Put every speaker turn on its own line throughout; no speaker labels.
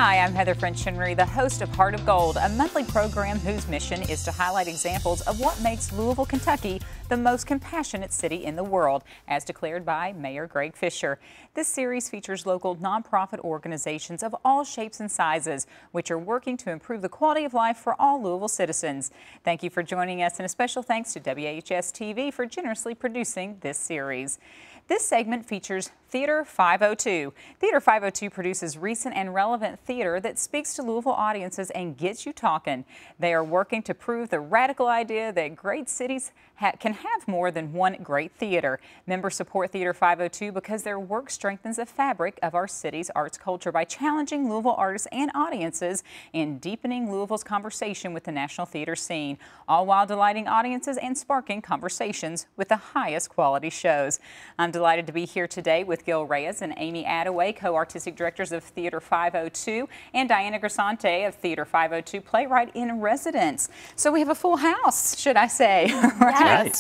Hi, I'm Heather French-Henry, the host of Heart of Gold, a monthly program whose mission is to highlight examples of what makes Louisville, Kentucky the most compassionate city in the world, as declared by Mayor Greg Fischer. This series features local nonprofit organizations of all shapes and sizes, which are working to improve the quality of life for all Louisville citizens. Thank you for joining us, and a special thanks to WHAS TV for generously producing this series. This segment features Theater 502. Theater 502 produces recent and relevant theater that speaks to Louisville audiences and gets you talking. They are working to prove the radical idea that great cities can have more than one great theater. Members support Theater 502 because their work strengthens the fabric of our city's arts culture by challenging Louisville artists and audiences and deepening Louisville's conversation with the national theater scene, all while delighting audiences and sparking conversations with the highest quality shows. I'm delighted to be here today with Reyes and Amy Attaway, co-artistic directors of Theater 502, and Diana Grisanti of Theater 502, Playwright in Residence. So we have a full house, should I say, right?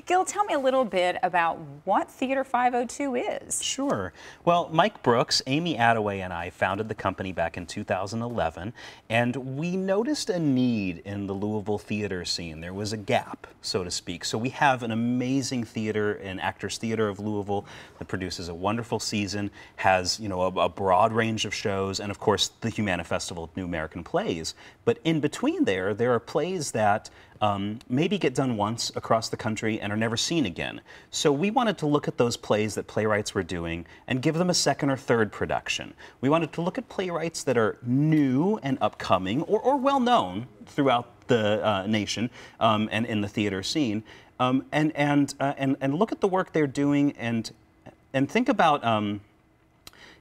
Gil, tell me a little bit about what Theater 502 is.
Sure. Well, Mike Brooks, Amy Attaway, and I founded the company back in 2011, and we noticed a need in the Louisville theater scene. There was a gap, so to speak. So we have an amazing theater, an Actors Theater of Louisville, that produces a wonderful season, has, you know, a broad range of shows, and of course the Humana Festival of New American Plays. But in between there are plays that maybe get done once across the country and are never seen again. So we wanted to look at those plays that playwrights were doing and give them a second or third production. We wanted to look at playwrights that are new and upcoming or well known throughout the nation and in the theater scene, and look at the work they're doing and think about,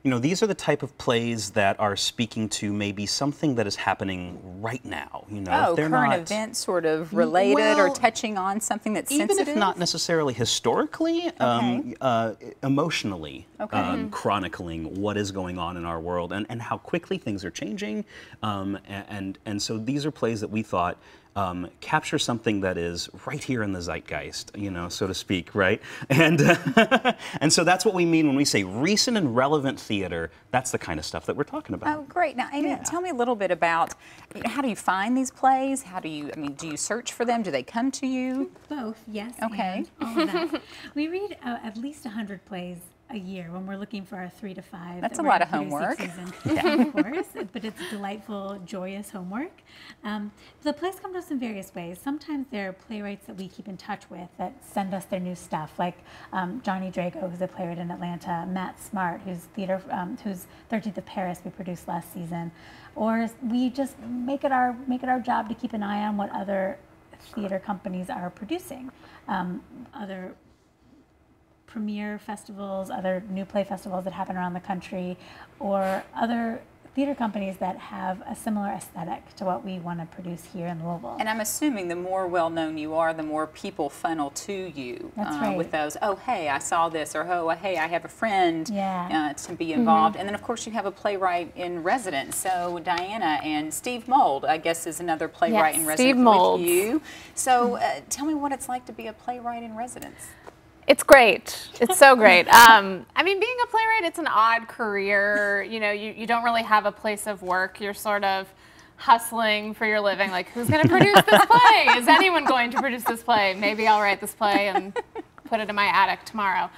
you know, these are the type of plays that are speaking to maybe something that is happening right now. You know,
oh,
they're
current
not
events sort of related or touching on something that's sensitive?
Even if not necessarily historically, emotionally chronicling what is going on in our world and how quickly things are changing. And so these are plays that we thought capture something that is right here in the zeitgeist, you know, so to speak, right? And and so that's what we mean when we say recent and relevant theater. That's the kind of stuff that we're talking about.
Oh, great. Now, Amy, tell me a little bit about, how do you find these plays? How do you, do you search for them? Do they come to you?
Both, yes.
Okay.
All of that. We read at least 100 plays a year when we're looking for our 3 to 5.
That's a lot of homework.
Of course, but it's delightful, joyous homework. The plays come to us in various ways. Sometimes there are playwrights that we keep in touch with that send us their new stuff, like Johnny Drago, who's a playwright in Atlanta, Matt Smart, who's 13th of Paris we produced last season, or we just make it our job to keep an eye on what other theater companies are producing, other premiere festivals, other new play festivals that happen around the country, or other theater companies that have a similar aesthetic to what we want to produce here in Louisville.
And I'm assuming the more well-known you are, the more people funnel to you.
That's right.
With those, oh, hey, I saw this, or oh, hey, I have a friend to be involved. And then, of course, you have a playwright in residence. So Diana and Steve Mold, I guess, is another playwright in residence with you. So tell me what it's like to be a playwright in residence.
It's great. It's so great. I mean, being a playwright, it's an odd career. You know, you don't really have a place of work. You're sort of hustling for your living. Like, who's going to produce this play? Is anyone going to produce this play? Maybe I'll write this play and put it in my attic tomorrow.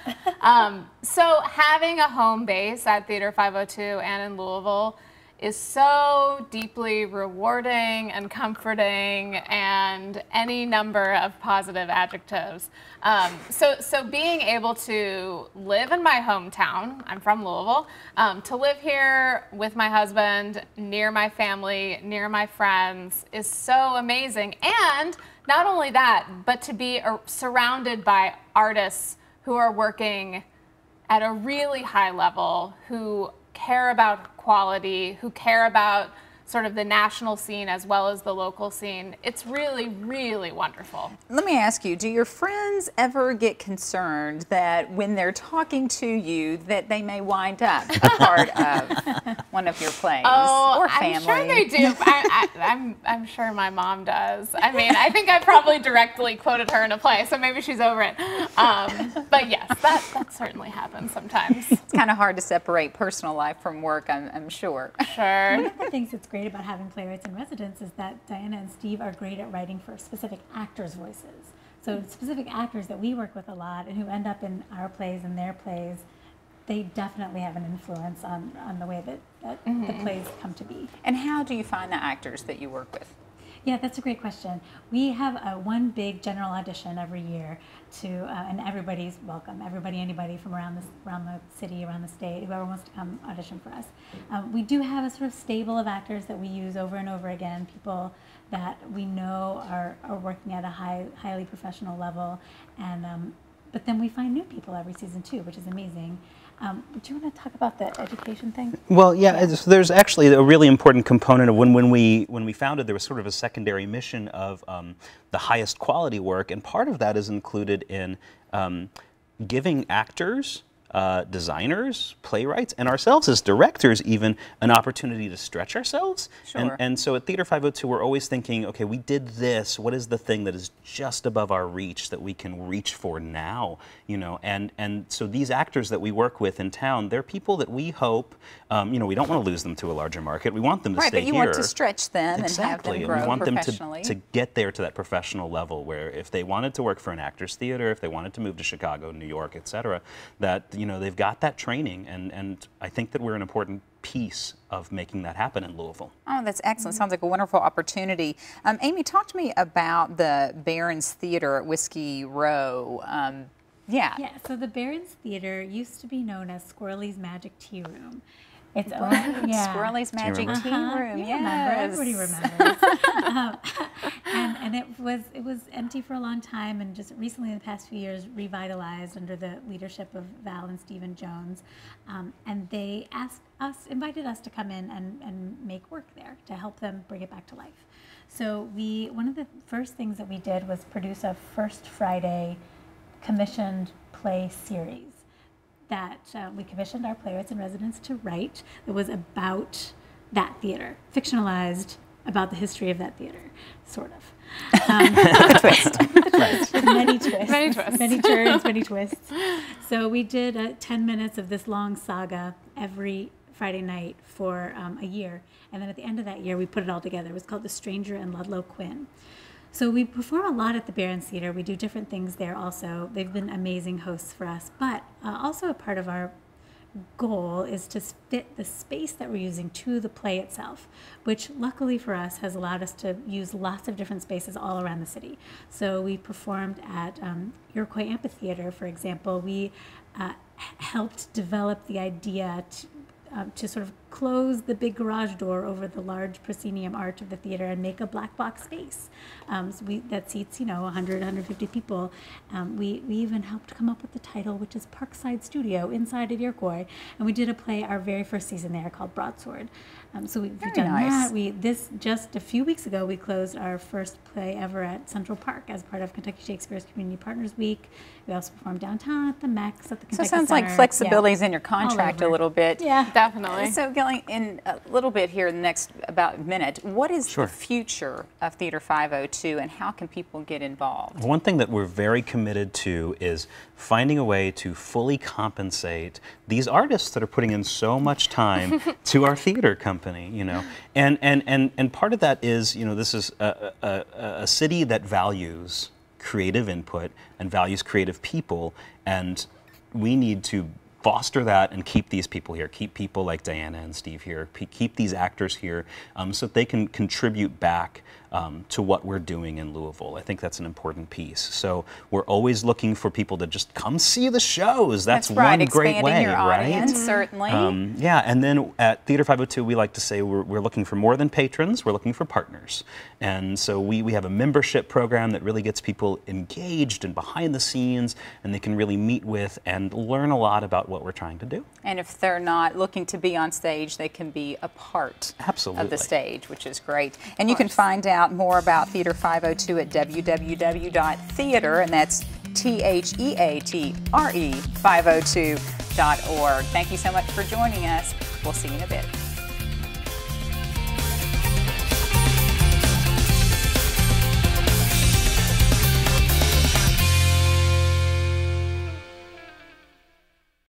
So having a home base at Theater 502 and in Louisville is so deeply rewarding and comforting, and any number of positive adjectives. So being able to live in my hometown, I'm from Louisville, to live here with my husband, near my family, near my friends, is so amazing. And not only that, but to be surrounded by artists who are working at a really high level, who care about quality, who care about sort of the national scene as well as the local scene. It's really, really wonderful.
Let me ask you, do your friends ever get concerned that when they're talking to you that they may wind up a part of one of your plays? Or family?
I'm sure they do. I'm sure my mom does. I mean, I think I probably directly quoted her in a play, so maybe she's over it. But Yes, that certainly happens sometimes.
It's kind of hard to separate personal life from work, I'm sure.
Sure.
One of the things that's great about having playwrights in residence is that Diana and Steve are great at writing for specific actors' voices. So specific actors that we work with a lot and who end up in our plays and their plays, they definitely have an influence on the way that the plays come to be.
And how do you find the actors that you work with?
Yeah, that's a great question. We have one big general audition every year and everybody's welcome. Everybody, anybody from around the city, around the state, whoever wants to come audition for us. We do have a sort of stable of actors that we use over and over again, people that we know are working at a highly professional level, and but then we find new people every season too, which is amazing. Do you want to talk about the education thing?
Well, yeah. There's actually a really important component of when we founded. There was sort of a secondary mission of the highest quality work, and part of that is included in giving actors, designers, playwrights, and ourselves as directors even an opportunity to stretch ourselves.
Sure.
And so at Theater 502, we're always thinking, okay, we did this. What is the thing that is just above our reach that we can reach for now? You know, and so these actors that we work with in town, they're people that we hope, you know, we don't want to lose them to a larger market. We want them to stay here.
Right, but you want to stretch them and have them grow
we want
professionally.
them to get there to that professional level where if they wanted to work for an actors theater, if they wanted to move to Chicago, New York, etc., that, you know, they've got that training, and I think that we're an important piece of making that happen in Louisville.
Oh, that's excellent. Sounds like a wonderful opportunity. Amy, talk to me about the Barron's Theater at Whiskey Row. Yeah,
so the Barron's Theater used to be known as Squirrely's Magic Tea Room. It's
Squirrely's Magic Tea Room. Yes,
everybody remembers. And it was empty for a long time, and just recently, in the past few years, revitalized under the leadership of Val and Stephen Jones. And they invited us to come in and make work there to help them bring it back to life. So one of the first things that we did was produce a First Friday commissioned play series that we commissioned our playwrights in residence to write. It was about that theater, fictionalized about the history of that theater, sort of.
With a twist.
Many twists.
Many twists.
Many turns, many twists. So we did 10 minutes of this long saga every Friday night for a year. And then at the end of that year, we put it all together. It was called The Stranger and Ludlow Quinn. So we perform a lot at the Barron's Theater. We do different things there also. They've been amazing hosts for us. But also a part of our goal is to fit the space that we're using to the play itself, which luckily for us has allowed us to use lots of different spaces all around the city. So we performed at Iroquois Amphitheater, for example. We helped develop the idea to sort of close the big garage door over the large proscenium arch of the theater and make a black box space that seats, 100, 150 people. We even helped come up with the title, which is Parkside Studio inside of Iroquois, and we did a play our very first season there called Broadsword. So we've done that. Just a few weeks ago, we closed our first play ever at Central Park as part of Kentucky Shakespeare's Community Partners Week. We also performed downtown at the Mex at the Kentucky
So it sounds
Center.
like flexibility is in your contract a little bit.
Yeah,
definitely.
So going in a little bit here in the next about minute, what is the future of Theater 502 and how can people get involved?
One thing that we're very committed to is finding a way to fully compensate these artists that are putting in so much time to our theater company, and part of that is, this is a city that values creative input and values creative people, and we need to foster that and keep these people here, keep people like Diana and Steve here, keep these actors here so that they can contribute back to what we're doing in Louisville. I think that's an important piece. So we're always looking for people to just come see the shows. That's
right,
one great way,
your audience, certainly.
Yeah, and then at Theater 502, we like to say we're looking for more than patrons, we're looking for partners. And so we have a membership program that really gets people engaged and behind the scenes, and they can really meet with and learn a lot about what we're trying to do.
And if they're not looking to be on stage, they can be a part of the stage, which is great. And you can find out more about Theater 502 at www.theater, and that's THEATRE 502.org. Thank you so much for joining us. We'll see you in a bit.